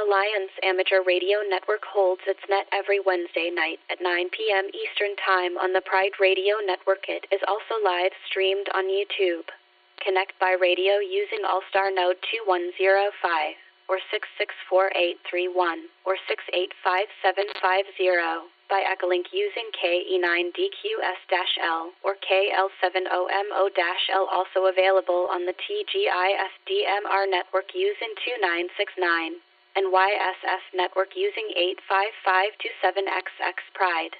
Alliance Amateur Radio Network holds its net every Wednesday night at 9 p.m. Eastern Time on the Pride Radio Network. It is also live streamed on YouTube. Connect by radio using All-Star Node 2105 or 664831 or 685750. By Echolink using KE9DQS-L or KL70MO-L, also available on the TGIF DMR network using 2969 and YSF network using 85527XX Pride.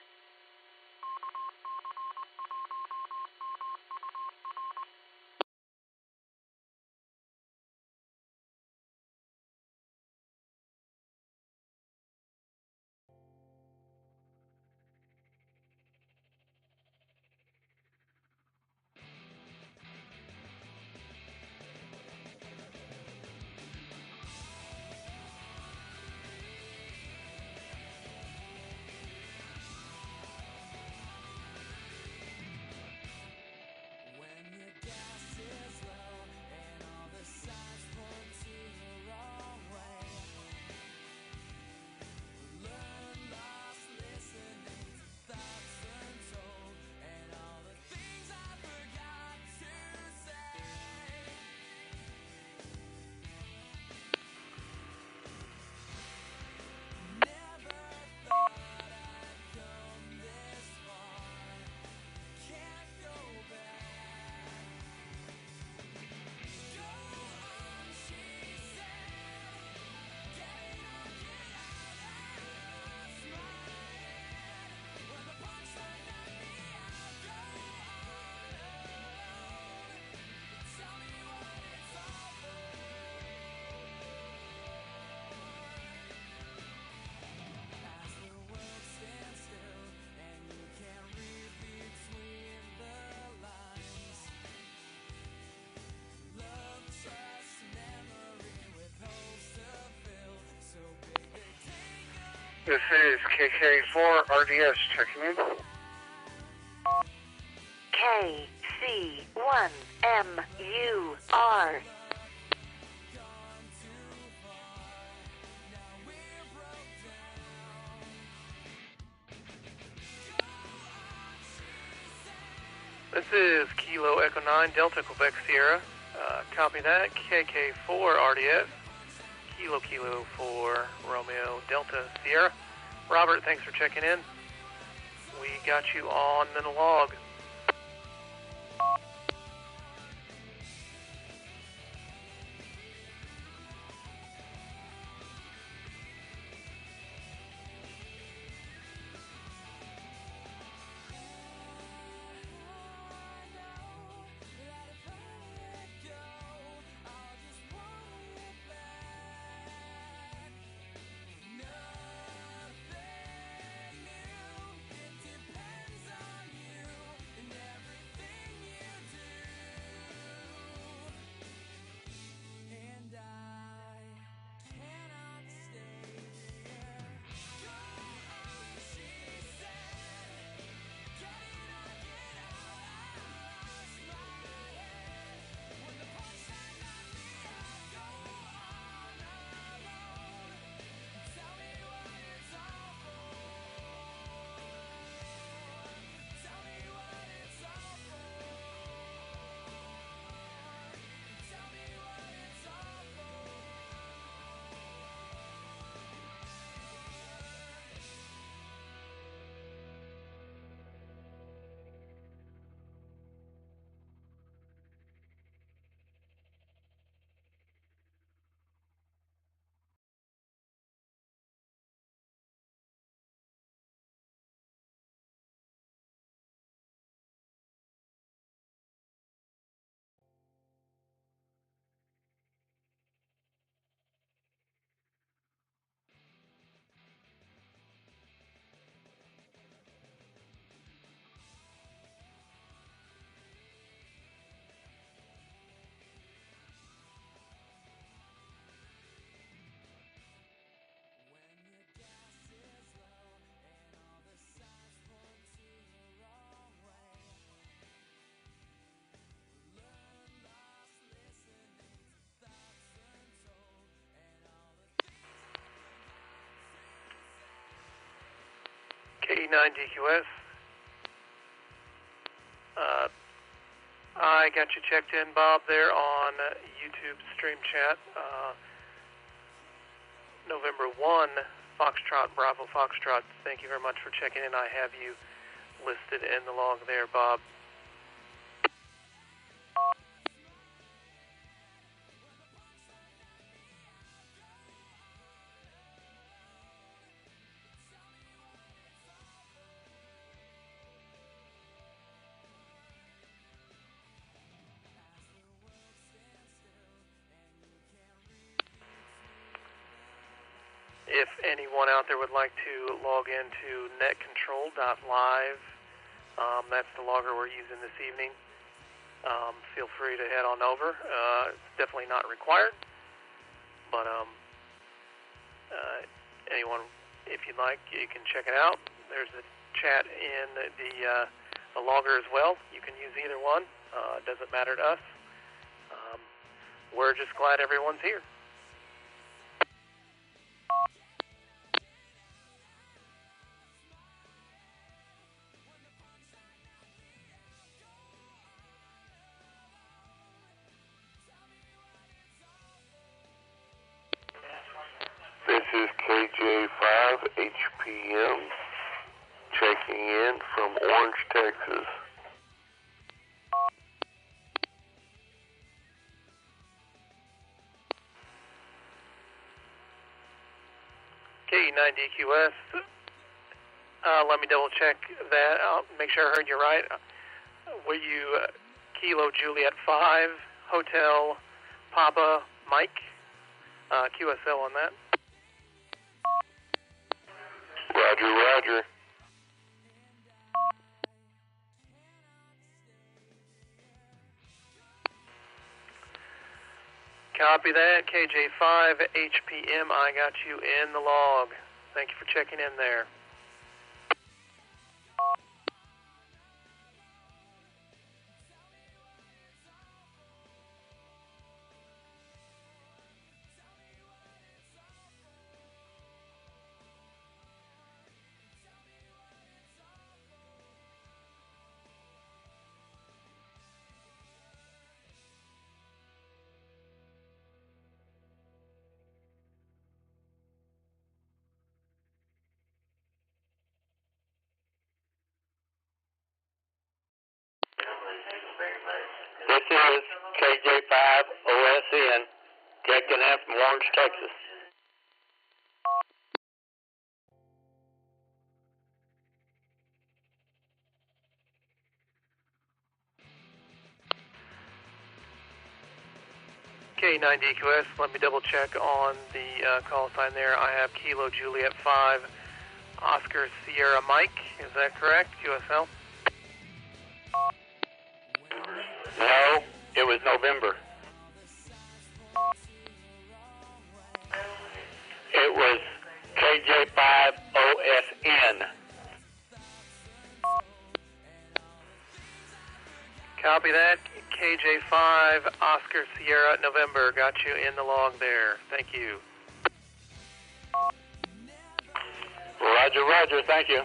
This is KK4 RDS checking in. KC1MUR. This is Kilo Echo 9 Delta Quebec Sierra. Copy that. KK4 RDS. Kilo 4 Romeo Delta Sierra. Robert, thanks for checking in. We got you on the log. K9DQS. I got you checked in, Bob, there on YouTube stream chat. November 1, Foxtrot, Bravo Foxtrot. Thank you very much for checking in. I have you listed in the log there, Bob. If anyone out there would like to log into netcontrol.live, that's the logger we're using this evening. Feel free to head on over. It's definitely not required, but anyone, if you'd like, you can check it out. There's a chat in the logger as well. You can use either one. It doesn't matter to us. We're just glad everyone's here. This is KJ5 HPM checking in from Orange, Texas. K9DQS. Let me double check that. I'll make sure I heard you right. Were you Kilo Juliet 5, Hotel Papa Mike? QSL on that. Roger, roger. Copy that. KJ5 HPM. I got you in the log. Thank you for checking in there. This is KJ5 OSN checking in from Orange, Texas. K9DQS, let me double check on the call sign there. I have Kilo Juliet 5, Oscar Sierra Mike. Is that correct? QSL? No, it was November. It was KJ5 OSN. Copy that. KJ5, Oscar Sierra November. Got you in the log there. Thank you. Roger, roger. Thank you.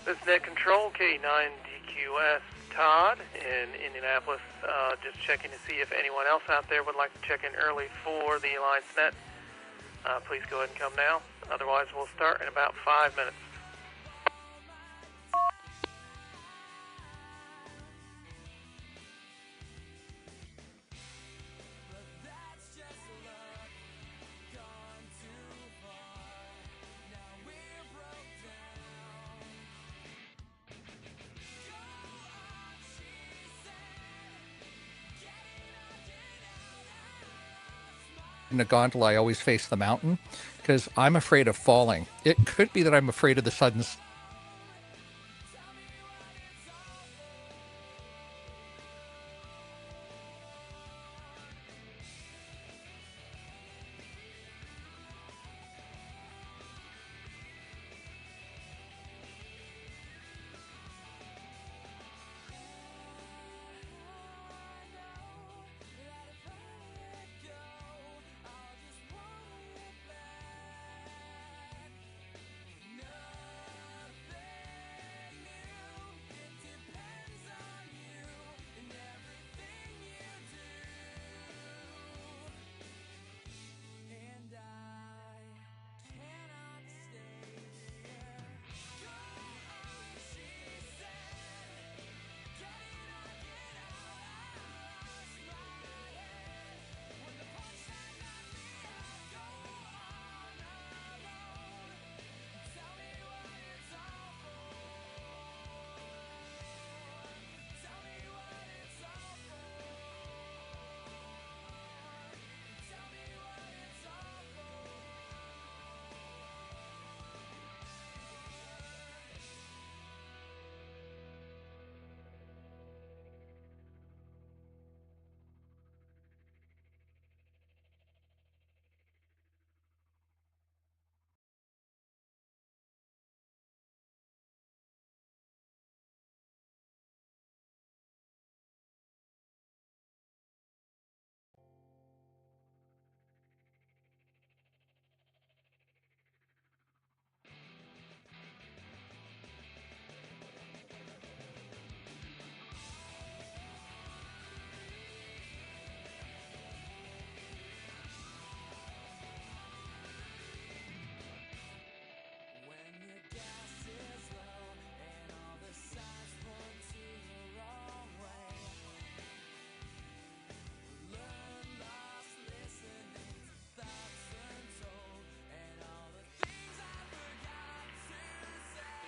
This is Net Control, K9DQS Todd in Indianapolis. Just checking to see if anyone else out there would like to check in early for the Alliance Net. Please go ahead and come now. Otherwise, we'll start in about 5 minutes. In a gondola, I always face the mountain because I'm afraid of falling. It could be that I'm afraid of the sudden.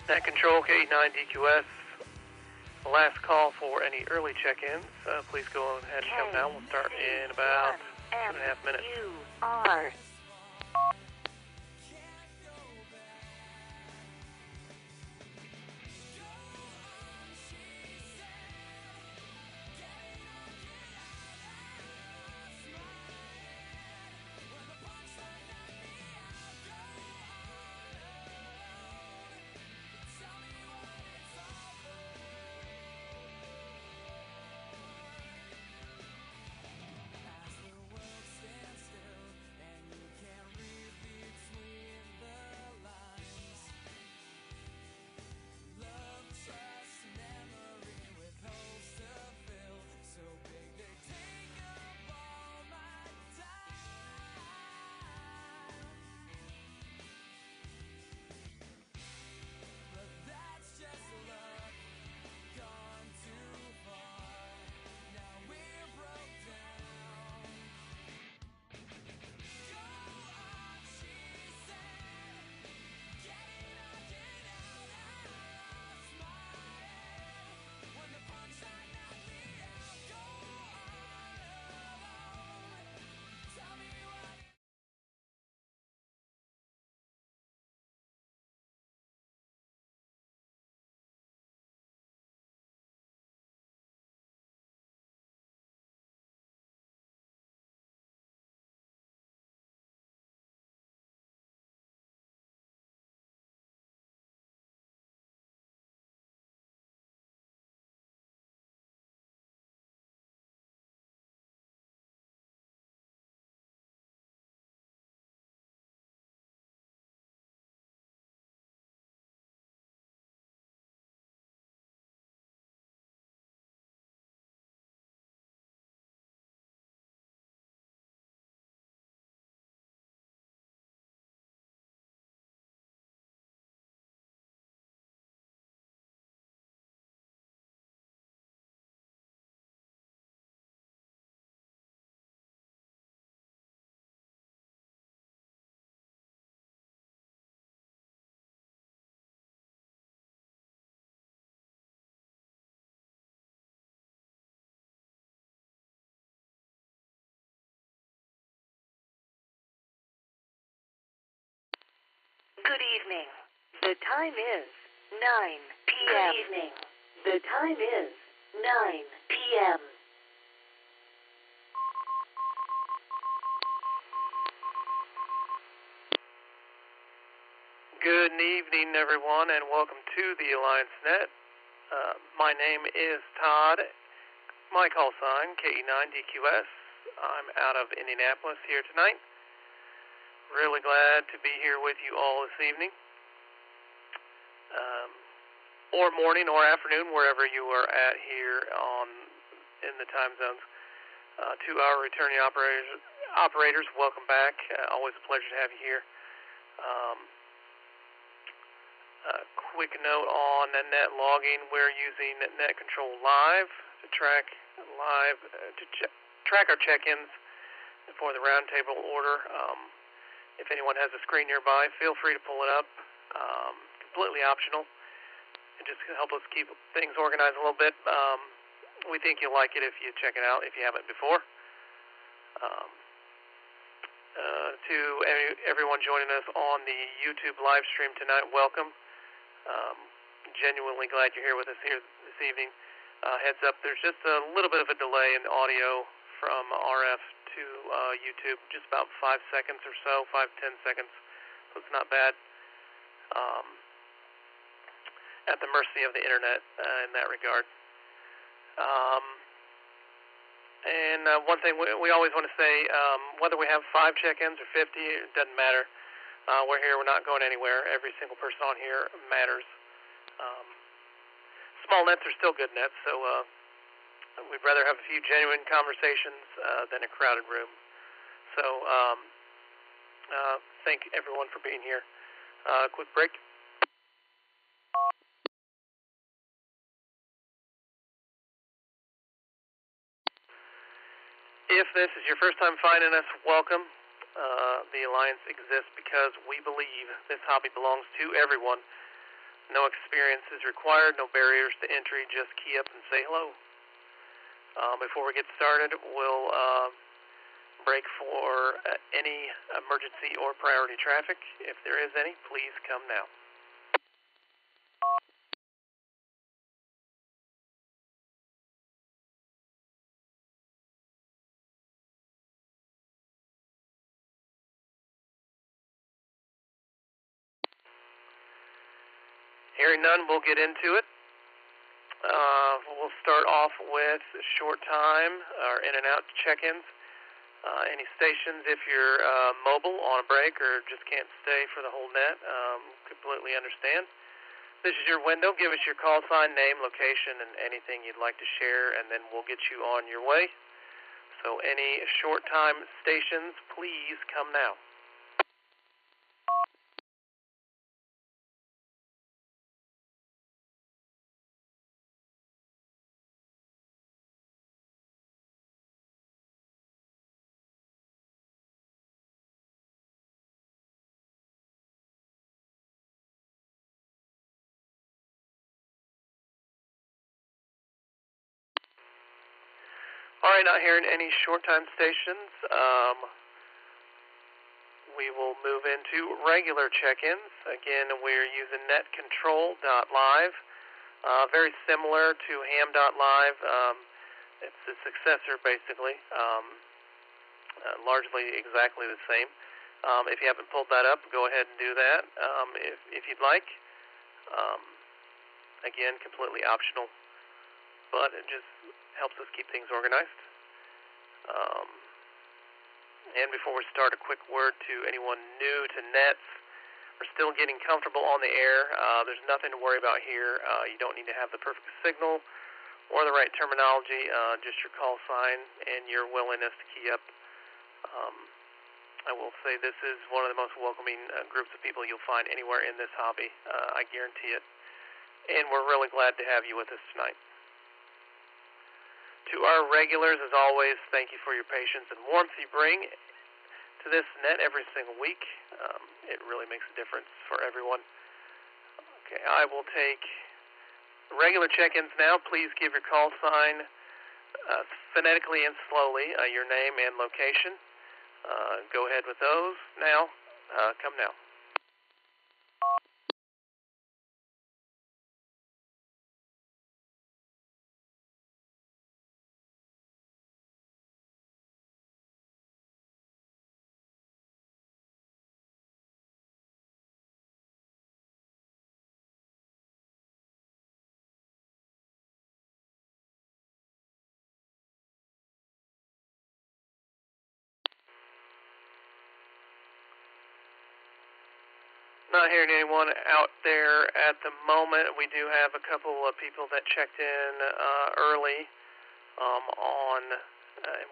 Net Control K9DQS. Last call for any early check-ins. Please go ahead and come down. We'll start in about 2.5 minutes. K-U-R. Good evening. The time is 9 p.m. Good evening. The time is 9 p.m. Good evening, everyone, and welcome to the Alliance Net. My name is Todd. My call sign, KE9DQS. I'm out of Indianapolis here tonight. Really glad to be here with you all this evening, or morning or afternoon, wherever you are at here in the time zones. To our returning operators, welcome back. Always a pleasure to have you here. Quick note on net logging: we're using Net Control Live to track track our check-ins for the roundtable order. If anyone has a screen nearby, feel free to pull it up. Completely optional. And just help us keep things organized a little bit. We think you'll like it if you check it out, if you haven't before. To everyone joining us on the YouTube live stream tonight, welcome. Genuinely glad you're here with us here this evening. Heads up, there's just a little bit of a delay in audio from RF to YouTube, just about 5 seconds or so, 5-10 seconds, so it's not bad. At the mercy of the internet in that regard. And one thing we always want to say, whether we have 5 check-ins or 50, it doesn't matter. We're here, we're not going anywhere. Every single person on here matters. Small nets are still good nets, so we'd rather have a few genuine conversations than a crowded room. So thank everyone for being here. Quick break. If this is your first time finding us, welcome. The Alliance exists because we believe this hobby belongs to everyone, No experience is required, no barriers to entry, just key up and say hello. Before we get started, we'll break for any emergency or priority traffic. If there is any, please come now. Hearing none, we'll get into it. We'll start off with short time or in and out check-ins. Any stations, if you're mobile on a break or just can't stay for the whole net, completely understand. This is your window. Give us your call sign, name, location, and anything you'd like to share, and then we'll get you on your way. So any short time stations, please come now. All right, not hearing any short-time stations. We will move into regular check-ins. Again, we're using netcontrol.live. Very similar to Ham.live. It's the successor, basically. Largely exactly the same. If you haven't pulled that up, go ahead and do that if you'd like. Again, completely optional, but it just helps us keep things organized. And before we start, a quick word to anyone new to nets. We're still getting comfortable on the air. There's nothing to worry about here. You don't need to have the perfect signal or the right terminology, just your call sign and your willingness to key up. I will say this is one of the most welcoming groups of people you'll find anywhere in this hobby. I guarantee it. And we're really glad to have you with us tonight. To our regulars, as always, thank you for your patience and warmth you bring to this net every single week. It really makes a difference for everyone. Okay, I will take regular check-ins now. Please give your call sign phonetically and slowly, your name and location. Go ahead with those now. Come now. Not hearing anyone out there at the moment. We do have a couple of people that checked in early and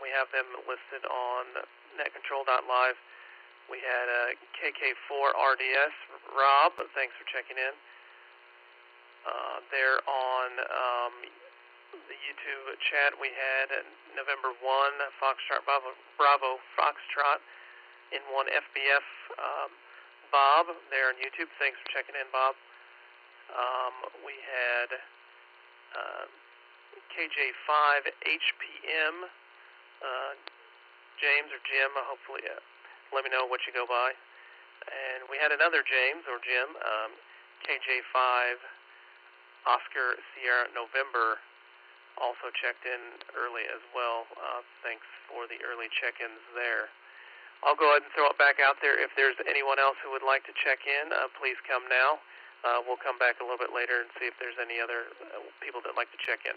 we have them listed on netcontrol.live. We had KK4 RDS, Rob, thanks for checking in. There on the YouTube chat, we had November 1, Foxtrot Bravo Foxtrot in 1 FBF. Bob there on YouTube. Thanks for checking in, Bob. We had KJ5 HPM, James or Jim, hopefully let me know what you go by. And we had another James or Jim, KJ5 Oscar Sierra November, also checked in early as well. Thanks for the early check-ins there. I'll go ahead and throw it back out there. If there's anyone else who would like to check in, please come now. We'll come back a little bit later and see if there's any other people that like to check in.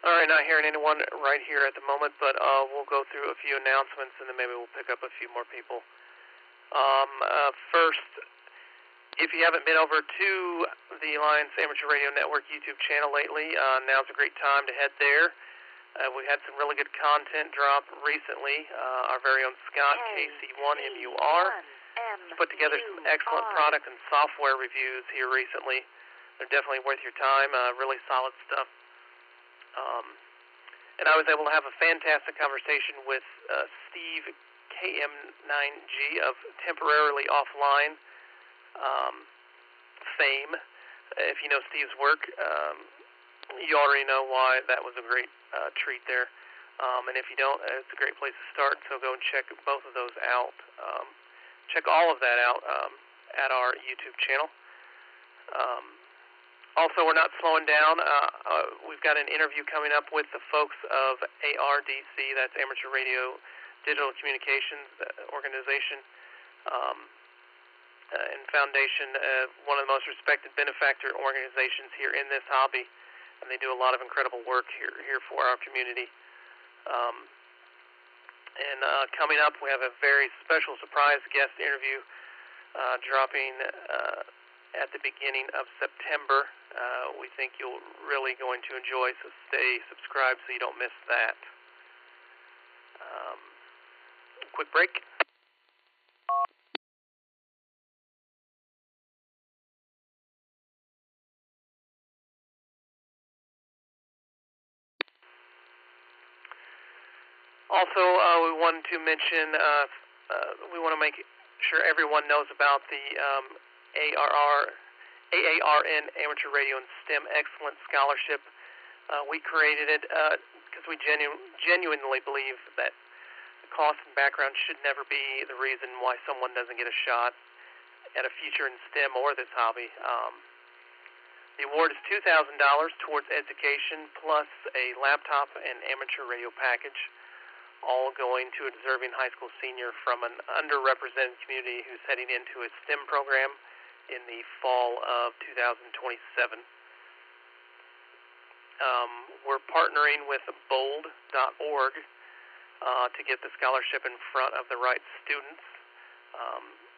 All right, not hearing anyone right here at the moment, but we'll go through a few announcements and then maybe we'll pick up a few more people. First, If you haven't been over to the Alliance Amateur Radio Network YouTube channel lately, now's a great time to head there. We had some really good content drop recently. Our very own Scott, KC1MUR, put together some excellent product and software reviews here recently. They're definitely worth your time, really solid stuff. And I was able to have a fantastic conversation with Steve, KM9G of Temporarily Offline fame. If you know Steve's work, you already know why that was a great treat there. And if you don't, it's a great place to start, so go and check both of those out. Check all of that out at our YouTube channel. Also, we're not slowing down. We've got an interview coming up with the folks of ARDC, that's Amateur Radio Digital Communications Organization and Foundation, one of the most respected benefactor organizations here in this hobby, and they do a lot of incredible work here for our community. And coming up, we have a very special surprise guest interview dropping at the beginning of September. We think you'll really going to enjoy, so stay subscribed so you don't miss that. Quick break. Also, we wanted to mention, we want to make sure everyone knows about the AARN Amateur Radio and STEM Excellence Scholarship. We created it because we genuinely believe that the cost and background should never be the reason why someone doesn't get a shot at a future in STEM or this hobby. The award is $2,000 towards education plus a laptop and amateur radio package, all going to a deserving high school senior from an underrepresented community who's heading into a STEM program in the fall of 2027. We're partnering with bold.org to get the scholarship in front of the right students.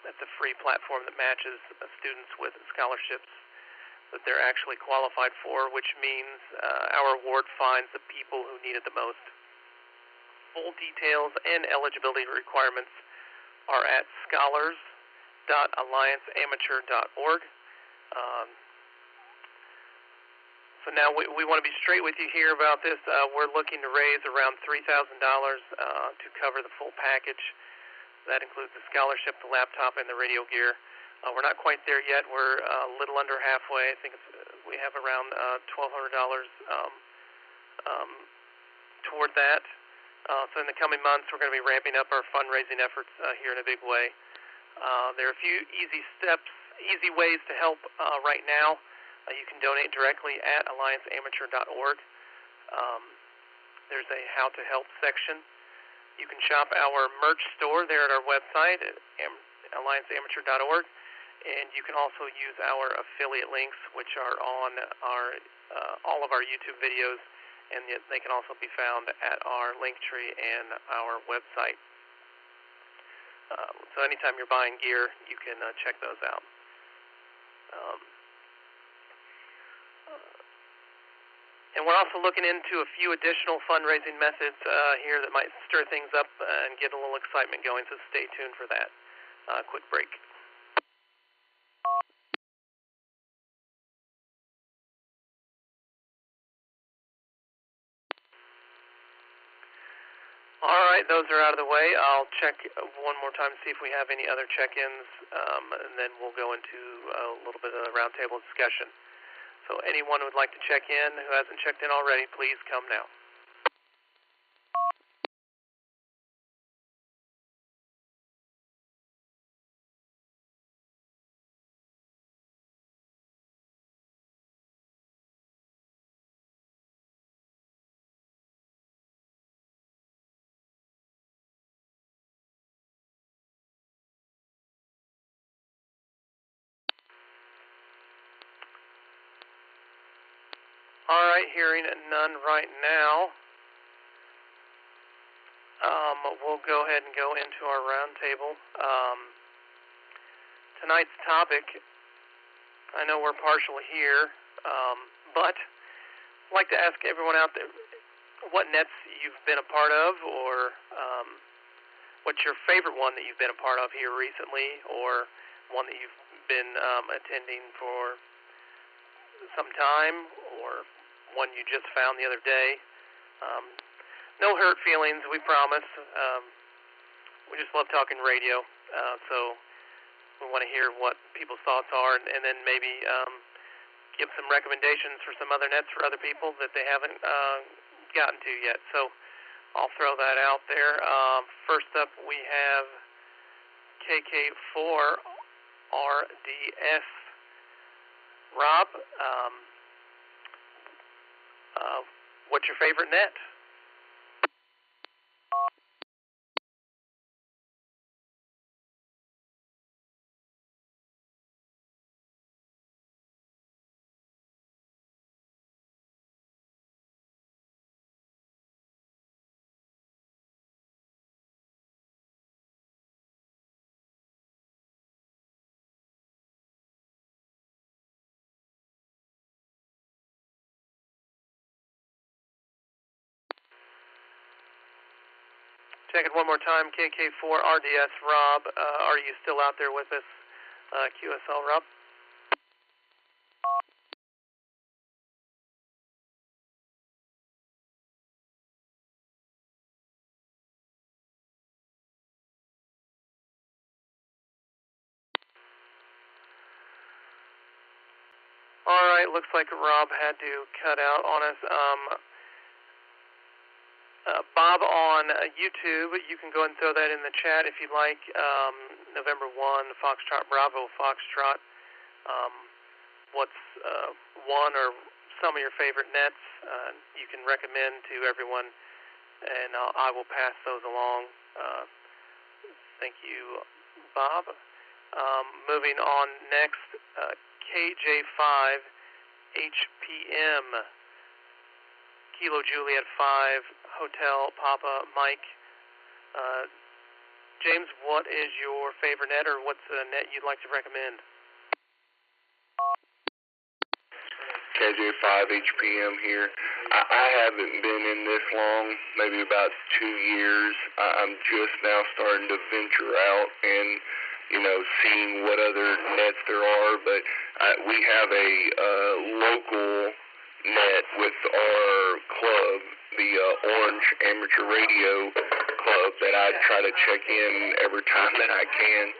That's a free platform that matches students with scholarships that they're actually qualified for, which means our award finds the people who need it the most. Full details and eligibility requirements are at scholars.allianceamateur.org. So now we want to be straight with you here about this. We're looking to raise around $3,000 to cover the full package. That includes the scholarship, the laptop, and the radio gear. We're not quite there yet. We're a little under halfway. I think we have around $1,200 toward that. So in the coming months, we're going to be ramping up our fundraising efforts here in a big way. There are a few easy ways to help right now. You can donate directly at allianceamateur.org. There's a How to Help section. You can shop our merch store there at our website at allianceamateur.org. And you can also use our affiliate links, which are on all of our YouTube videos, and they can also be found at our Linktree and our website. So anytime you're buying gear, you can check those out. And we're also looking into a few additional fundraising methods here that might stir things up and get a little excitement going, so stay tuned for that. Quick break. All right, those are out of the way. I'll check one more time to see if we have any other check-ins, and then we'll go into a little bit of a roundtable discussion. So anyone who would like to check in who hasn't checked in already, please come now. All right, hearing none right now. We'll go ahead and go into our roundtable. Tonight's topic I know we're partial here, but I'd like to ask everyone out there what nets you've been a part of, or what's your favorite one that you've been a part of here recently, or one that you've been attending for some time, or one you just found the other day. No hurt feelings, we promise. We just love talking radio, so we want to hear what people's thoughts are, and then maybe give some recommendations for some other nets for other people that they haven't gotten to yet. So I'll throw that out there. First up, we have KK4RDS. Rob, what's your favorite net? Check it one more time, KK4RDS. Rob, are you still out there with us? QSL, Rob? All right, looks like Rob had to cut out on us. Bob on YouTube, you can go and throw that in the chat if you'd like. November 1, Foxtrot Bravo, Foxtrot. What's one or some of your favorite nets you can recommend to everyone, and I will pass those along. Thank you, Bob. Moving on next, KJ5 HPM, Kilo Juliet 5, Hotel Papa Mike. James, what is your favorite net, or what's a net you'd like to recommend? KJ5 HPM here. I haven't been in this long, maybe about 2 years. I'm just now starting to venture out and, seeing what other nets there are. But we have a local net with our club, the Orange Amateur Radio Club, that I try to check in every time that I can.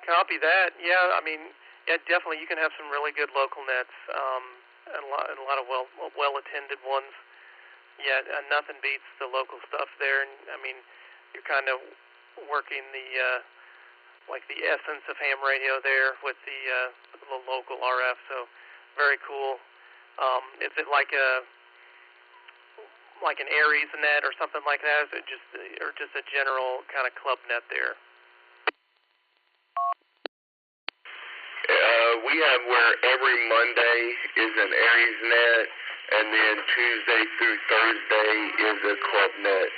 Copy that. Yeah, definitely. You can have some really good local nets, and a lot of well-attended ones. Yeah, nothing beats the local stuff there. And you're kind of working the essence of ham radio there with the local RF. So very cool. Is it like an Aries net or something like that? Is it just a general kind of club net there? We have where every Monday is an Aries net, and then Tuesday through Thursday is a club net.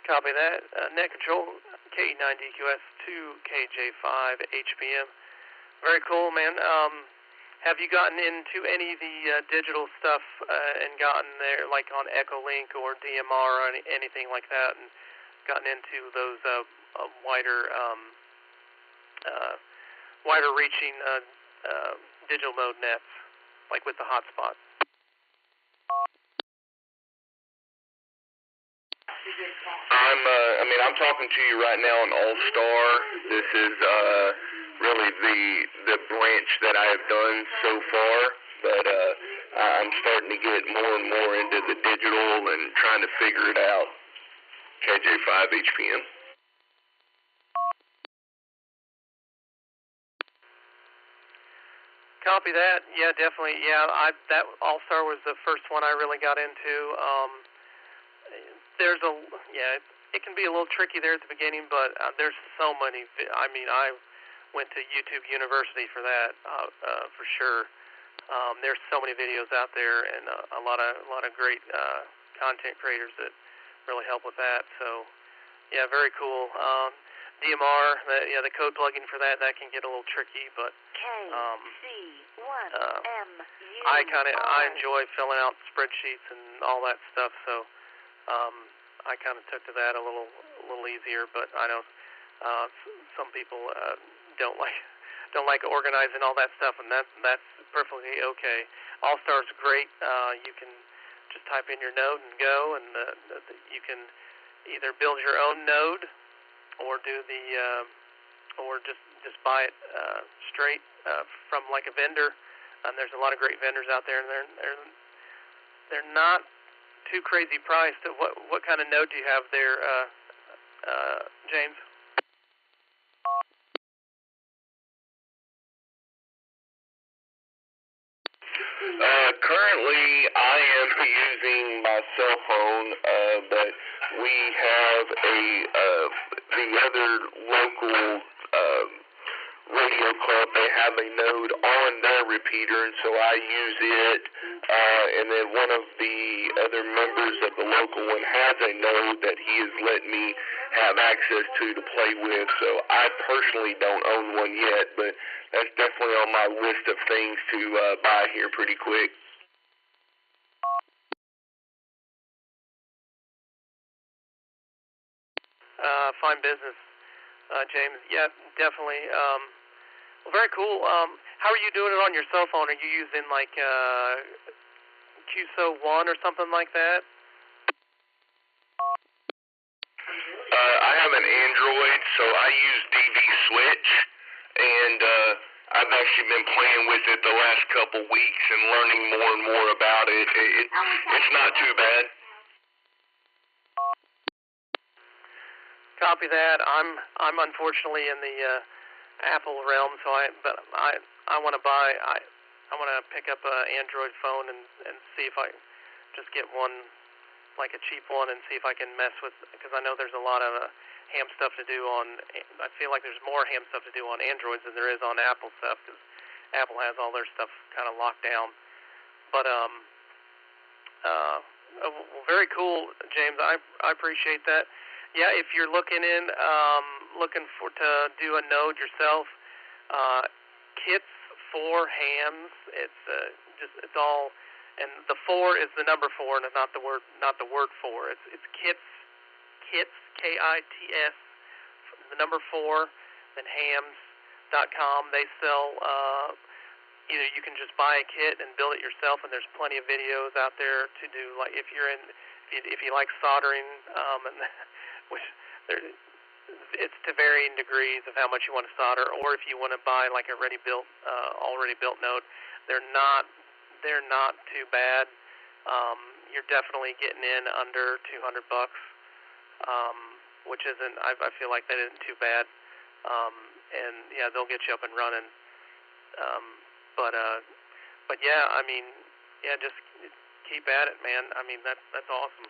Copy that. Net control, K9DQS 2 KJ5 HPM. Very cool, man. Have you gotten into any of the digital stuff and gotten there, like on Echolink or DMR or anything like that, and gotten into those wider reaching digital mode nets, like with the hotspot? I'm talking to you right now on All-Star. This is really the branch that I have done so far, but I'm starting to get more and more into the digital and trying to figure it out. KJ5 HPM. Copy that. Yeah, definitely. Yeah, that All-Star was the first one I really got into. It can be a little tricky there at the beginning, but there's so many. I went to YouTube University for that, for sure. There's so many videos out there, and a lot of great content creators that really help with that. So, yeah, very cool. DMR, the code plugging for that can get a little tricky, but I enjoy filling out spreadsheets and all that stuff. So, I kind of took to that a little easier. But I know some people don't like organizing all that stuff, and that's perfectly okay. All-Star's great. You can just type in your node and go, and you can either build your own node or do or just buy it straight from like a vendor. And there's a lot of great vendors out there, and they're not too crazy priced. What kind of node do you have there, James? Currently, I am using my cell phone, but we have the other local radio club. They have a node on their repeater, and so I use it. And then one of the other members of the local one has a node that he has let me have access to play with. So I personally don't own one yet, but that's definitely on my list of things to buy here pretty quick. Fine business, James. Yeah, definitely. Well, very cool. How are you doing it on your cell phone? Are you using like QSO 1 or something like that? I have an Android, so I use DV Switch, and I've actually been playing with it the last couple weeks and learning more and more about it. It's not too bad. Copy that. I'm unfortunately in the Apple realm, so I want to pick up an Android phone and see if I just get one, like a cheap one, and see if I can mess with, because I know there's a lot of ham stuff to do on. I feel like there's more ham stuff to do on Androids than there is on Apple stuff, because Apple has all their stuff kind of locked down. But well, very cool, James. I appreciate that. Yeah, if you're looking to do a node yourself, kits for hams. It's all, and the 4 is the number 4, and not the word 4. It's kits KITS, the number 4, then hams.com. They sell either you can just buy a kit and build it yourself, and there's plenty of videos out there to do. Like if you like soldering, and which it's to varying degrees of how much you want to solder, or if you want to buy like a already built node, they're not too bad. You're definitely getting in under $200, which isn't. I feel like that isn't too bad. And yeah, they'll get you up and running. But yeah, I mean, yeah, just keep at it, man. I mean, that's awesome.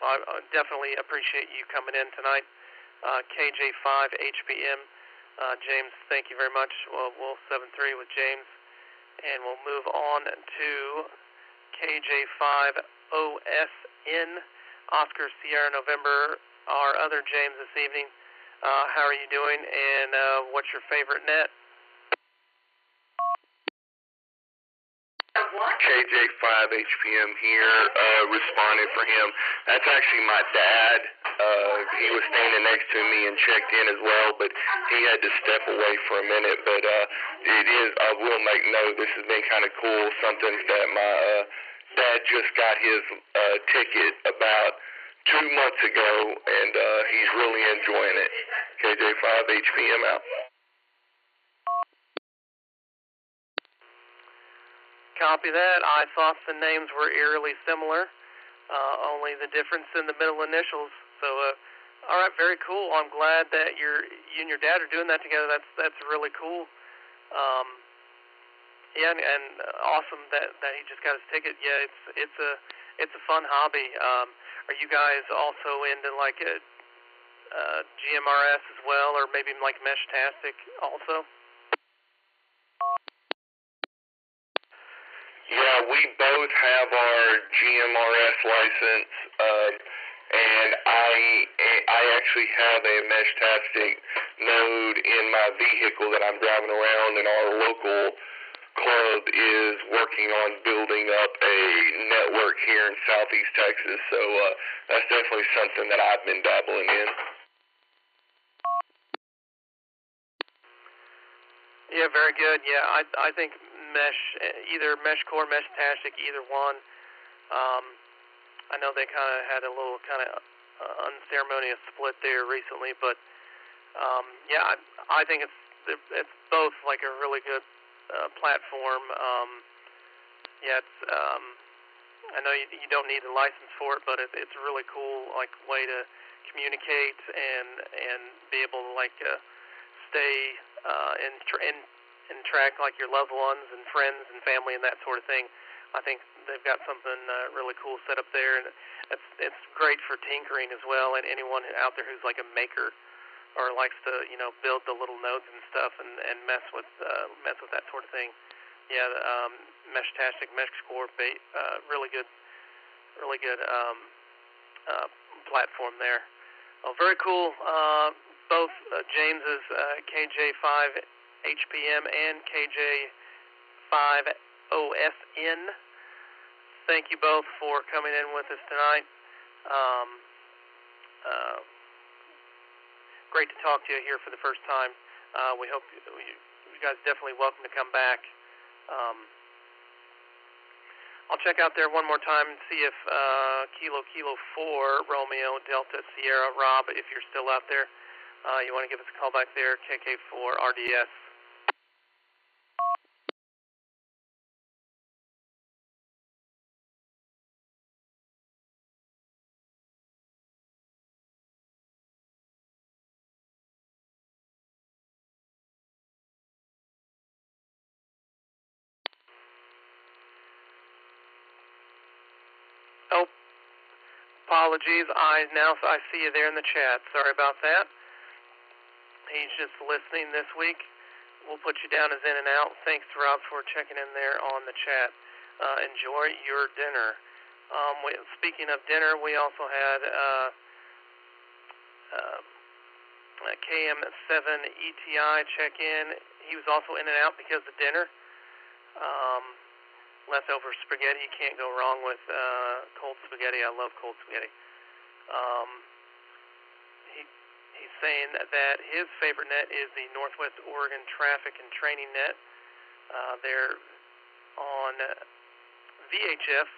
Well, I definitely appreciate you coming in tonight. KJ5 HPM. James, thank you very much. We'll 7-3 with James. And we'll move on to KJ5 OSN, Oscar Sierra November, our other James this evening. How are you doing, and what's your favorite net? KJ5 HPM here, responding for him. That's actually my dad. He was standing next to me and checked in as well, but he had to step away for a minute. But I will make note, this has been kind of cool, something that my dad just got his ticket about 2 months ago, and he's really enjoying it. KJ5 HPM out. Copy that. I thought the names were eerily similar, only the difference in the middle initials. So, all right, very cool. I'm glad that you and your dad are doing that together. That's really cool. Yeah, and awesome that he just got his ticket. Yeah, it's a fun hobby. Are you guys also into like a GMRS as well, or maybe like Meshtastic also? we both have our GMRS license, and I actually have a Meshtastic node in my vehicle that I'm driving around, and our local club is working on building up a network here in Southeast Texas, so that's definitely something that I've been dabbling in. Yeah, very good. Yeah, I think either MeshCore, Meshtastic, either one. I know they kind of had a little kind of unceremonious split there recently, but yeah, I think it's both like a really good platform. Yeah, it's I know you don't need a license for it, but it's a really cool like way to communicate and be able to like stay and track like your loved ones and friends and family and that sort of thing. I think they've got something really cool set up there, and it's great for tinkering as well. And anyone out there who's like a maker or likes to build the little nodes and stuff and mess with that sort of thing. Yeah, Meshtastic, MeshCore, really good platform there. Oh, very cool. Both James's KJ5 HPM and KJ5 OSN. Thank you both for coming in with us tonight. Great to talk to you here for the first time. We hope you guys definitely welcome to come back. I'll check out there one more time and see if Kilo 4 Romeo Delta Sierra Rob, if you're still out there, you want to give us a call back there, KK4 RDS. Oh, apologies. I see you there in the chat. Sorry about that. He's just listening this week. We'll put you down as in and out. Thanks, Rob, for checking in there on the chat. Enjoy your dinner. Speaking of dinner, we also had KM7 ETI check in. He was also in and out because of dinner. Leftover spaghetti, you can't go wrong with cold spaghetti. I love cold spaghetti. He's saying that his favorite net is the Northwest Oregon Traffic and Training Net. They're on VHF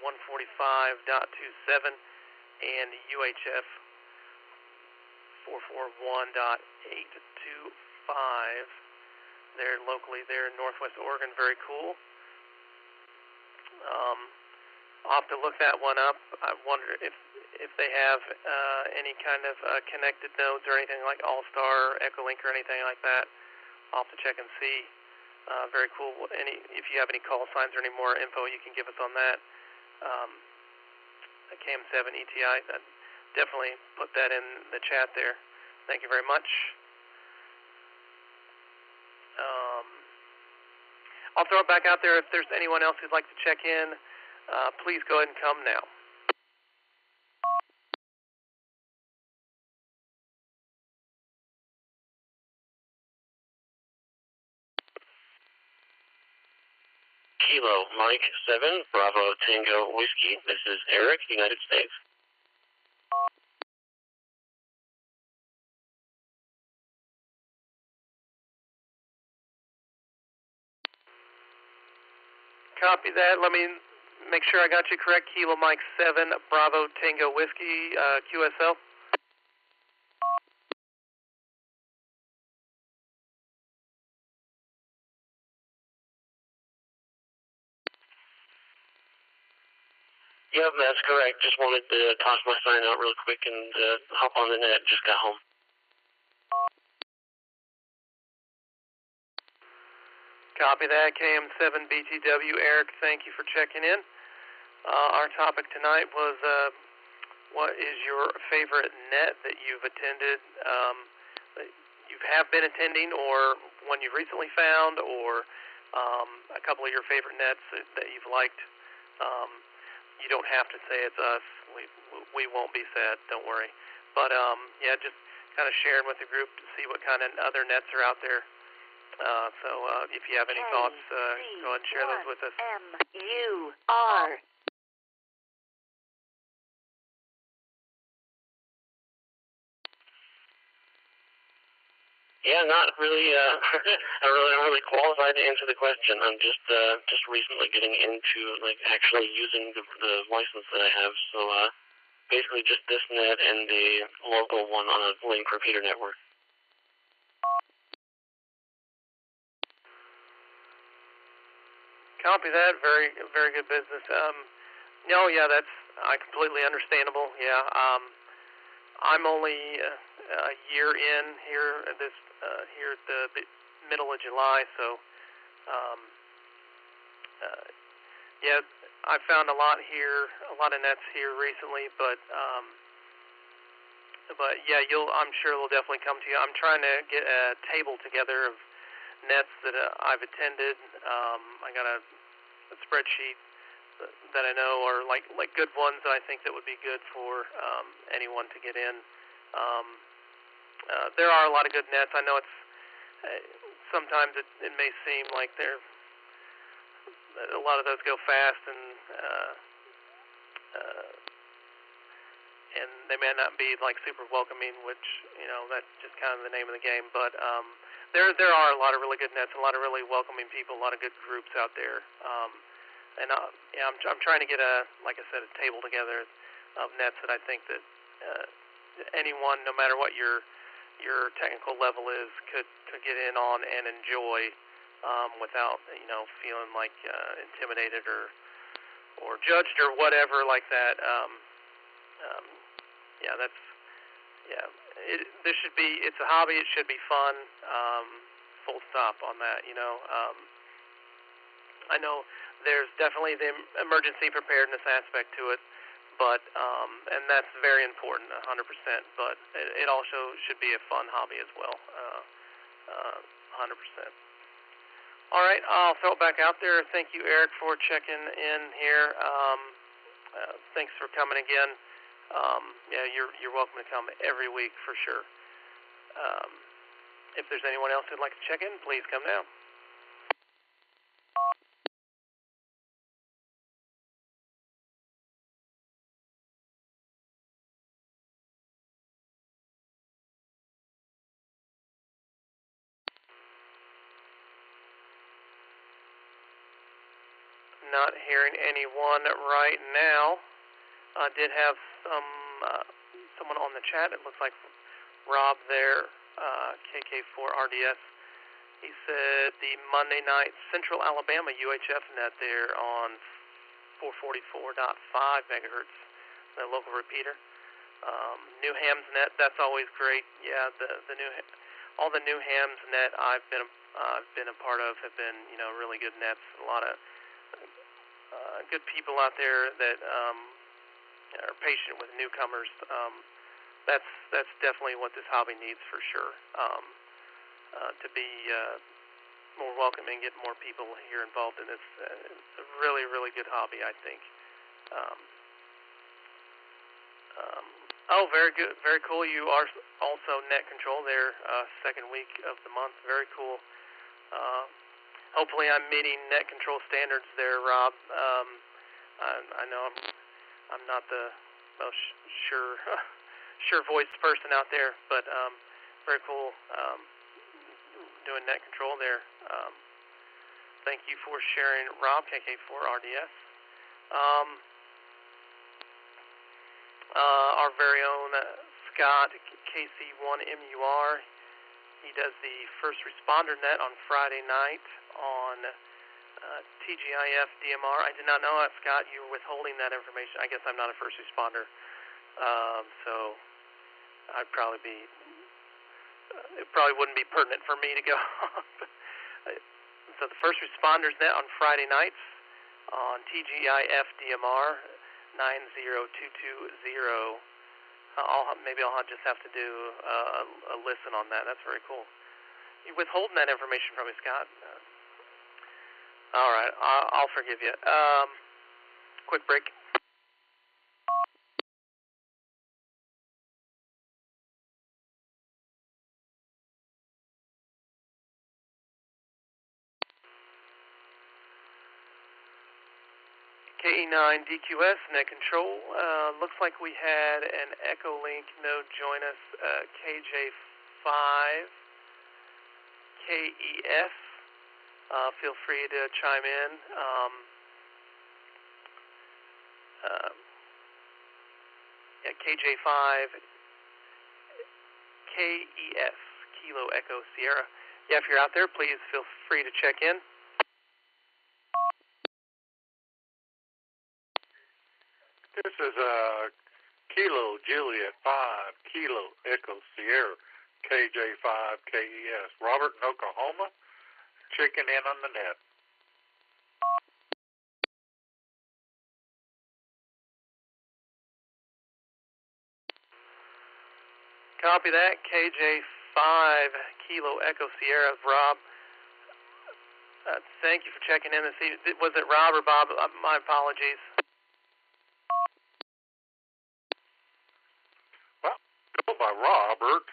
145.27 and UHF 441.825. They're locally there in Northwest Oregon. Very cool. I'll have to look that one up. I wonder if they have any kind of connected nodes or anything like All-Star, Echolink, or anything like that. I'll have to check and see. Very cool. If you have any call signs or any more info you can give us on that. KM7 ETI, definitely put that in the chat there. Thank you very much. I'll throw it back out there. If there's anyone else who'd like to check in, please go ahead and come now. Kilo Mike 7 Bravo Tango Whiskey. This is Eric, United States. Copy that. Let me make sure I got you correct. Kilo Mike 7 Bravo Tango Whiskey, QSL. Yep, that's correct. Just wanted to toss my sign out real quick and hop on the net. Just got home. Copy that. KM7 BTW. Eric, thank you for checking in. Our topic tonight was what is your favorite net that you've attended, you have been attending, or one you recently found, or a couple of your favorite nets that you've liked. You don't have to say it's us. We won't be sad. Don't worry. But yeah, just kind of sharing with the group to see what kind of other nets are out there. So if you have any thoughts, go ahead and share those with us. M-U-R. Yeah, not really. I'm really qualified to answer the question. I'm just recently getting into actually using the license that I have. So basically, just this net and the local one on a link repeater network. Copy that. Very, very good business. No, yeah, that's completely understandable. Yeah, I'm only a year in here at the middle of July, so yeah, I found a lot of nets here recently, but yeah, I'm sure they'll definitely come to you. I'm trying to get a table together of nets that I've attended. I got a spreadsheet that I know are like good ones that I think that would be good for anyone to get in. There are a lot of good nets. I know it's sometimes it may seem like a lot of those go fast and they may not be like super welcoming, which that's just kind of the name of the game. But there are a lot of really good nets, a lot of really welcoming people, a lot of good groups out there. And yeah, I'm trying to get like I said, a table together of nets that I think that anyone, no matter what your technical level is, could get in on and enjoy without feeling like intimidated or judged or whatever like that. Yeah, it's a hobby. It should be fun. Full stop on that. I know there's definitely the emergency preparedness aspect to it, but and that's very important, 100%. But it also should be a fun hobby as well, 100%. All right, I'll throw it back out there. Thank you, Eric, for checking in here. Thanks for coming again. Yeah, you're welcome to come every week for sure. If there's anyone else who'd like to check in, please come now. Not hearing anyone right now. I did have someone on the chat. It looks like Rob there, KK4RDS. He said the Monday night Central Alabama UHF net there on 444.5 megahertz, the local repeater. New Ham's net, that's always great. Yeah, all the New Ham's net I've been a part of have been really good nets. A lot of good people out there that are patient with newcomers. That's definitely what this hobby needs for sure. To be more welcoming, get more people here involved in this. It's a really, really good hobby, I think. Oh, very good, very cool. You are also net control there, second week of the month. Very cool. Hopefully I'm meeting net control standards there, Rob. I know I'm not the most sure-voiced person out there, but very cool doing net control there. Thank you for sharing, Rob, KK4RDS. Our very own Scott, KC1MUR. He does the first responder net on Friday night on TGIF DMR. I did not know that, Scott. You were withholding that information. I guess I'm not a first responder, so I'd probably be. It probably wouldn't be pertinent for me to go. So the first responders net on Friday nights on TGIF DMR 90220. Maybe I'll just have to do a listen on that. That's very cool. You withholding that information from me, Scott. All right, I'll forgive you. Quick break. KE9 DQS, net control. Looks like we had an Echolink node join us, KJ5 KEF. Feel free to chime in. KJ5 KEF, Kilo Echo Sierra. Yeah, if you're out there, please feel free to check in. This is Kilo Juliet 5, Kilo Echo Sierra, KJ5 KES. Robert in Oklahoma, checking in on the net. Copy that. KJ5 Kilo Echo Sierra. Rob, thank you for checking in this evening. Was it Rob or Bob? My apologies. Well, go by Robert.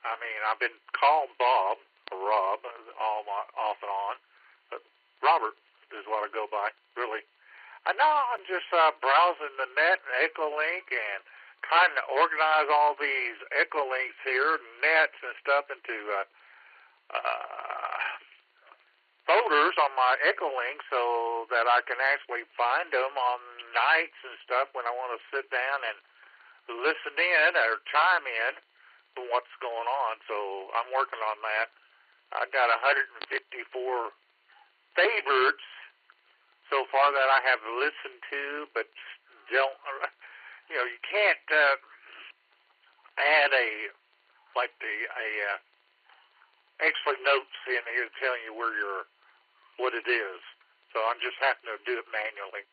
I mean, I've been called Bob or Rob off and on, but Robert is what I go by, really. I know I'm just browsing the net and Echolink and trying to organize all these Echolinks here, nets and stuff into folders on my Echolink so that I can actually find them on nights and stuff when I want to sit down and listen in or chime in to what's going on. So I'm working on that. I got 154 favorites so far that I have listened to, but don't, you can't add extra notes in here telling you what it is. So I'm just having to do it manually.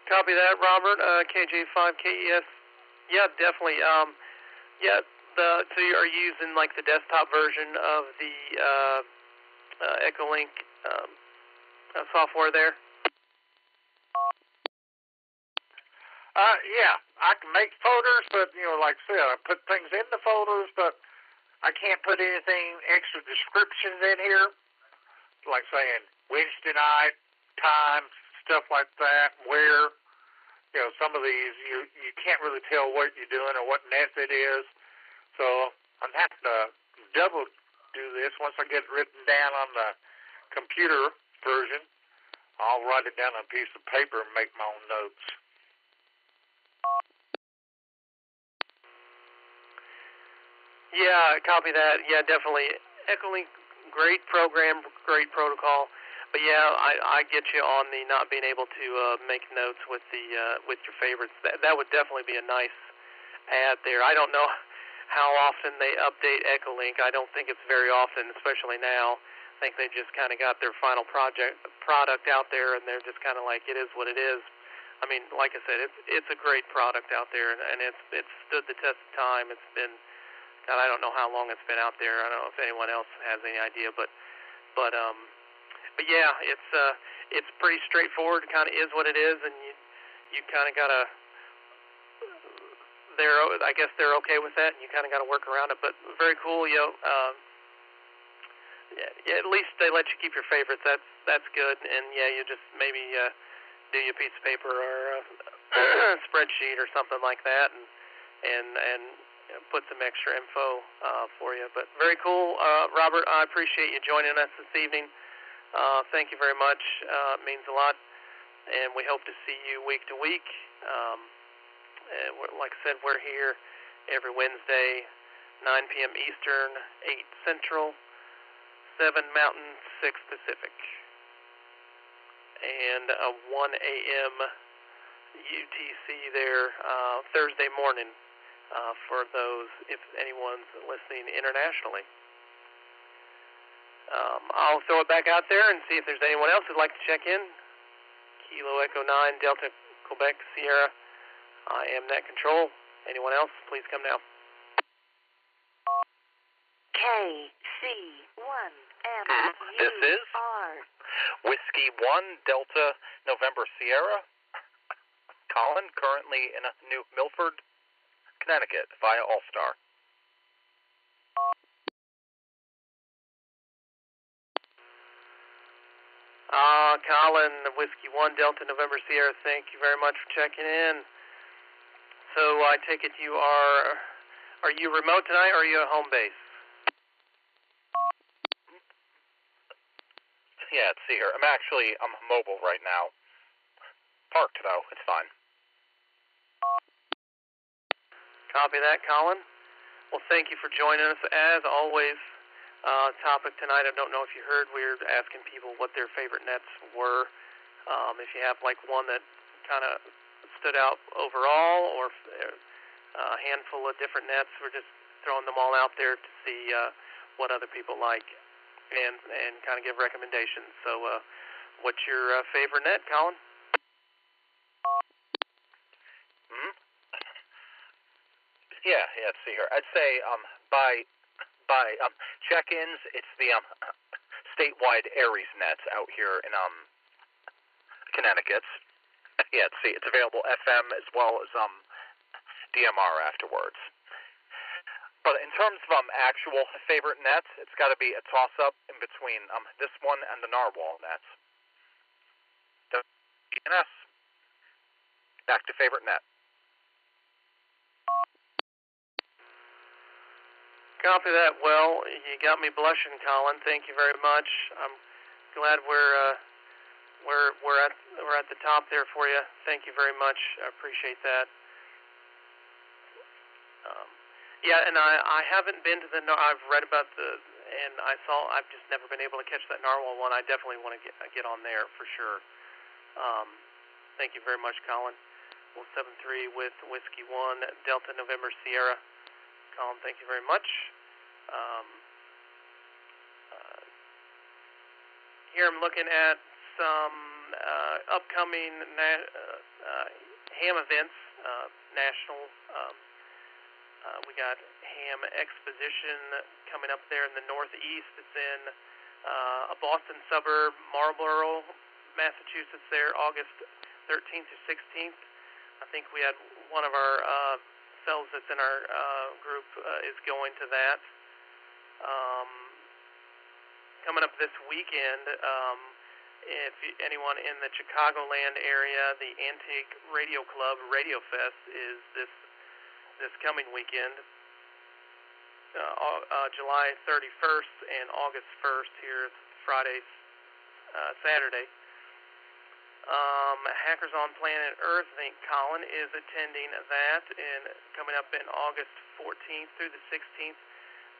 Copy that, Robert. KJ5 KES. Yeah, definitely. So you are using like the desktop version of the Echolink software there? Yeah, I can make folders, but like I said, I put things in the folders, but I can't put anything extra descriptions in here, like saying Wednesday night, time, stuff like that, where. Some of these you can't really tell what you're doing or what net it is. So I'm having to double do this. Once I get it written down on the computer version, I'll write it down on a piece of paper and make my own notes. Yeah, copy that. Yeah, definitely. Echolink, great program, great protocol. But yeah, I get you on the not being able to make notes with your favorites. That would definitely be a nice add there. I don't know how often they update Echolink. I don't think it's very often, especially now. I think they just kind of got their final product out there, and they're just kind of like, it is what it is. I mean, like I said, it's a great product out there, and it's stood the test of time. It's been, God, I don't know how long it's been out there. I don't know if anyone else has any idea, but yeah, it's pretty straightforward. It kind of is what it is, and you kind of gotta. I guess they're okay with that, and you kind of gotta work around it. But very cool, yeah, at least they let you keep your favorites. That's good, and yeah, you just maybe do your piece of paper or a spreadsheet or something like that, and put some extra info for you. But very cool, Robert. I appreciate you joining us this evening. Thank you very much. It means a lot, and we hope to see you week to week. And like I said, we're here every Wednesday, 9 p.m. Eastern, 8 Central, 7 Mountain, 6 Pacific, and 1 a.m. UTC there Thursday morning for those, if anyone's listening internationally. I'll throw it back out there and see if there's anyone else who'd like to check in. Kilo Echo 9, Delta Quebec Sierra. I am Net Control. Anyone else, please come now. KC1M. This is Whiskey 1 Delta November Sierra. Colin, currently in New Milford, Connecticut, via All-Star. Colin, Whiskey 1 Delta November Sierra, thank you very much for checking in. So I take it you are you remote tonight or are you at home base? Yeah, it's here. I'm mobile right now. Parked though, it's fine. Copy that, Colin. Well, thank you for joining us. As always, topic tonight, I don't know if you heard, we were asking people what their favorite nets were. If you have like one that kind of stood out overall or a handful of different nets, we're just throwing them all out there to see what other people like and kind of give recommendations. So what's your favorite net, Colin? Yeah, let's see here. I'd say by check-ins, it's the statewide Aries nets out here in Connecticut. Yeah, it's available FM as well as DMR afterwards. But in terms of actual favorite nets, it's got to be a toss-up in between this one and the narwhal nets. DNS. Back to favorite net. Copy that. Well, you got me blushing, Colin. Thank you very much. I'm glad we're at the top there for you. Thank you very much. I appreciate that. Yeah, and I haven't been to I've read about I've just never been able to catch that narwhal one. I definitely want to get on there for sure. Thank you very much, Colin. Well, 7-3 with Whiskey 1 Delta November Sierra. Colin, thank you very much. Here I'm looking at some upcoming ham events, national. We got Ham Exposition coming up there in the Northeast. It's in a Boston suburb, Marlborough, Massachusetts there, August 13th to 16th. I think we had one of our fellows that's in our group is going to that. Coming up this weekend, if anyone in the Chicagoland area, the Antique Radio Club Radio Fest is this coming weekend, July 31st and August 1st here, Friday, Saturday. Hackers on Planet Earth, I think Colin is attending that, and coming up in August 14th through the 16th.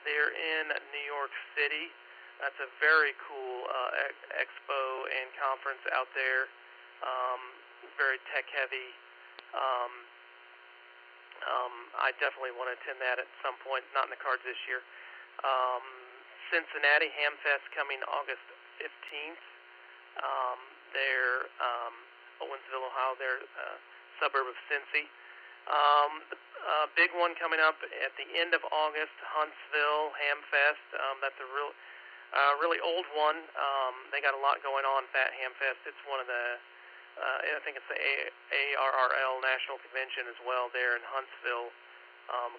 They're in New York City. That's a very cool expo and conference out there. Very tech heavy. I definitely want to attend that at some point. Not in the cards this year. Cincinnati Ham Fest coming August 15th. They're Owensville, Ohio. They're suburb of Cincy. Big one coming up at the end of August, Huntsville Ham Fest. That's a really old one. They got a lot going on at that Ham Fest. It's one of the, I think it's the AARN National Convention as well there in Huntsville,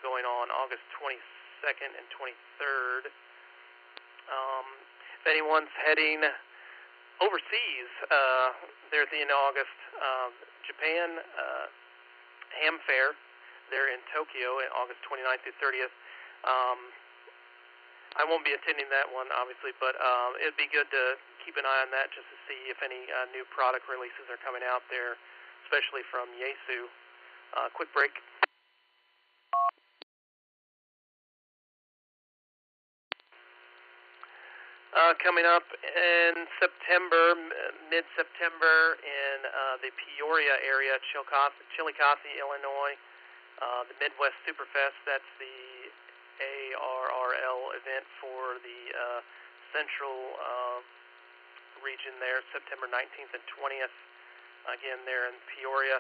going on August 22nd and 23rd. If anyone's heading overseas, there at the end of August, Japan Ham Fair. They're in Tokyo on August 29th through 30th. I won't be attending that one, obviously, but it'd be good to keep an eye on that just to see if any new product releases are coming out there, especially from Yaesu. Quick break. Coming up in September, mid-September, in the Peoria area, Chillicothe, Illinois, the Midwest Superfest. That's the AARN event for the central region there, September 19th and 20th. Again, there in Peoria.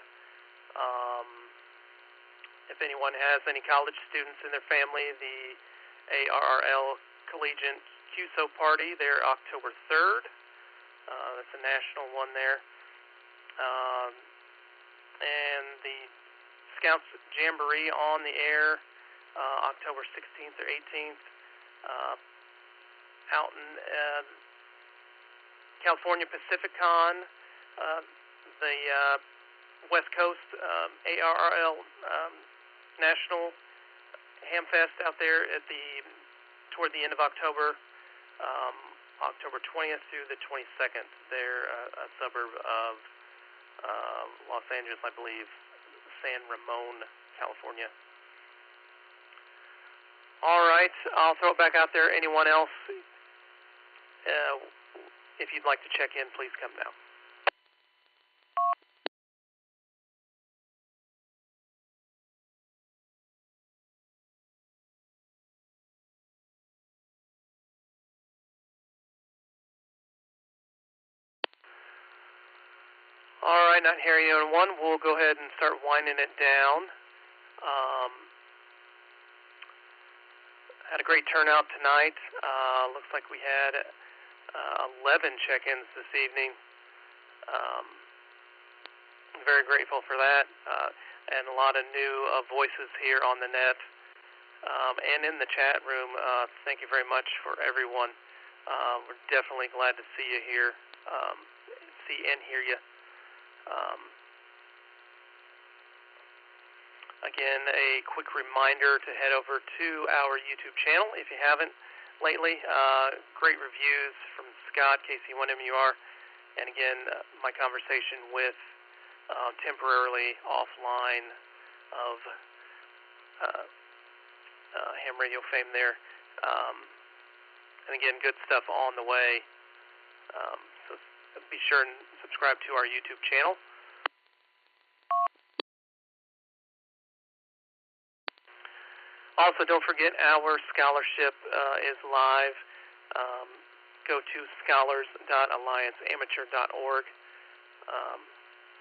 If anyone has any college students in their family, the AARL Collegiate QSO Party there October 3rd. That's a national one there. And the Scouts Jamboree on the air October 16th or 18th out in California Pacific Con, the West Coast AARL National Hamfest out there toward the end of October, October 20th through the 22nd. They're a suburb of Los Angeles, I believe, San Ramon, California. All right, I'll throw it back out there. Anyone else, if you'd like to check in, please come now. All right, not hearing anyone. We'll go ahead and start winding it down. Had a great turnout tonight. Looks like we had 11 check-ins this evening. Very grateful for that. And a lot of new voices here on the net and in the chat room. Thank you very much for everyone. We're definitely glad to see you here, see and hear you. Again, a quick reminder to head over to our YouTube channel if you haven't lately. Great reviews from Scott, KC1MUR, and again, my conversation with temporarily offline of ham radio fame there. And again, good stuff on the way. So be sure and subscribe to our YouTube channel. Also, don't forget our scholarship is live. Go to scholars.allianceamateur.org.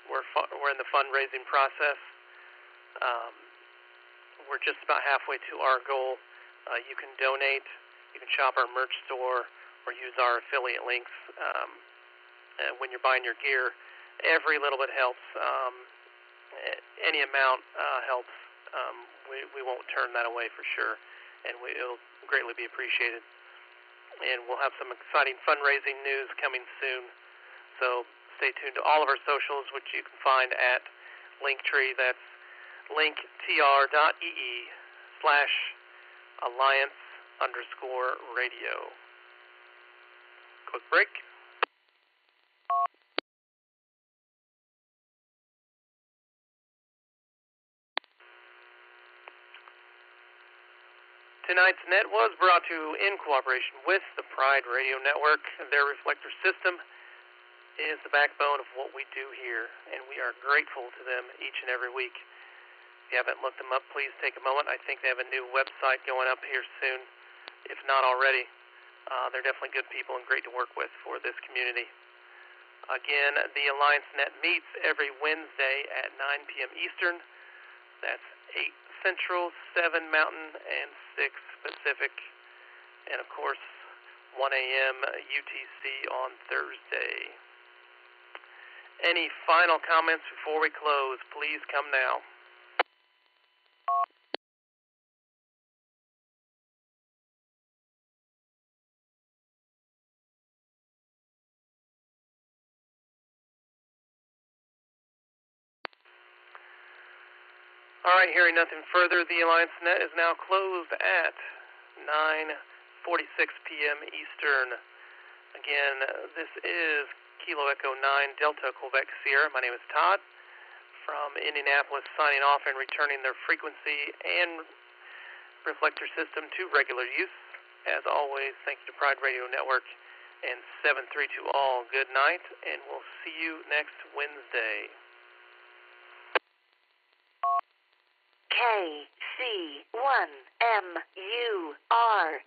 We're in the fundraising process. We're just about halfway to our goal. You can donate. You can shop our merch store or use our affiliate links when you're buying your gear. Every little bit helps. Any amount helps. We won't turn that away for sure, and it'll greatly be appreciated. And we'll have some exciting fundraising news coming soon, so stay tuned to all of our socials, which you can find at Linktree. That's linktr.ee/alliance_radio. Quick break. Tonight's net was brought to you in cooperation with the Pride Radio Network. Their reflector system is the backbone of what we do here, and we are grateful to them each and every week. If you haven't looked them up, please take a moment. I think they have a new website going up here soon, if not already. They're definitely good people and great to work with for this community. Again, the Alliance Net meets every Wednesday at 9 p.m. Eastern. That's 8 Central, 7 Mountain, and 6 Pacific. And, of course, 1 a.m. UTC on Thursday. Any final comments before we close? Please come now. All right, hearing nothing further, the Alliance Net is now closed at 9:46 p.m. Eastern. Again, this is Kilo Echo 9 Delta Quebec Sierra. My name is Todd from Indianapolis, signing off and returning their frequency and reflector system to regular use. As always, thank you to Pride Radio Network and 732 all. Good night, and we'll see you next Wednesday. KC1MUR